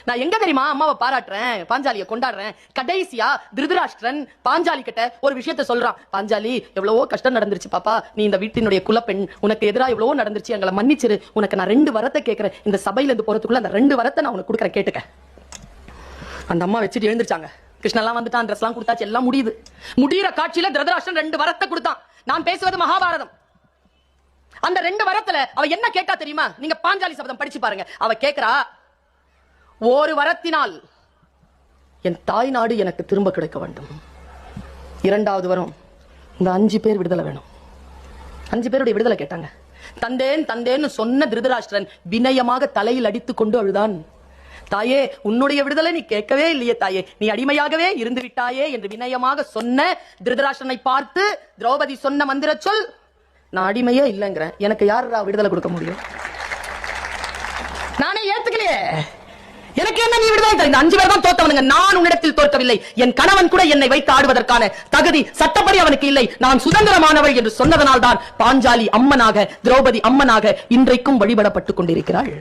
நான் எங்க தெரியுமா அம்மாவை பாராட்டுறேன், பாஞ்சாலியை கொண்டாடுறேன். கடைசியா திருதராஷ்டிரன் பாஞ்சாலி கிட்ட ஒரு விஷயத்த சொல்றான். பாஞ்சாலி, எவ்வளவோ கஷ்டம் நடந்துருச்சு பாப்பா, நீ இந்த வீட்டினுடைய குலப்பெண், உனக்கு எதிராக எவ்வளவோ நடந்துருச்சு, எங்களை மன்னிச்சிரு. உனக்கு நான் 2 வரத்தை கேட்கிறேன், இந்த சபையில இருந்து போறதுக்குள்ள அந்த 2 வரத்தை நான் உனக்கு கொடுக்குறேன், கேட்டுக்க. அந்த அம்மா வச்சுட்டு எழுந்திருச்சாங்க. கிருஷ்ணெல்லாம் வந்துட்டான், ட்ரெஸ் எல்லாம் கொடுத்தாச்சு, எல்லாம் முடியுது. முடிகிற காட்சியில திருதராஷ்டிரன் 2 வரத்தை கொடுத்தான். நான் பேசுவது மகாபாரதம். அந்த 2 வரத்துல அவ என்ன கேட்டா தெரியுமா? நீங்க பாஞ்சாலி சபதம் படிச்சு பாருங்க. அவ கேக்குறா, ஒரு வரத்தினால் என் தாய் நாடு எனக்கு திரும்ப கிடைக்க வேண்டும். 2வது வரம், இந்த 5 பேர் விடுதலை வேணும். 5 பேருடைய விடுதலை கேட்டாங்க. தந்தேன் தந்தேன்னு சொன்ன திருதராஷ்டிரன் வினயமாக தலையில் அடித்துக் கொண்டு அழுதான். தாயே, உன்னுடைய விடுதலை நீ கேட்கவே இல்லையே தாயே, நீ அடிமையாகவே இருந்து விட்டாயே என்று வினயமாக சொன்ன திருதராஷ்டிரனை பார்த்து திரௌபதி சொன்ன மந்திர சொல், நான் அடிமையே இல்லைங்கிறேன், எனக்கு யாரா விடுதலை கொடுக்க முடியும்? நானே ஏத்துக்கலையே, எனக்கு என்ன நீ விடுதலை தர? இந்த 5 பேர் தான் தோத்தவனுங்க. நான் உன்னிடத்தில் தோற்கவில்லை. என் கணவன் கூட என்னை வைத்து ஆடுவதற்கான தகுதி சட்டப்படி அவனுக்கு இல்லை. நான் சுதந்திரமானவள் என்று சொன்னதனால் தான் பாஞ்சாலி அம்மனாக, திரௌபதி அம்மனாக இன்றைக்கும் வழிபடப்பட்டுக் கொண்டிருக்கிறாள்.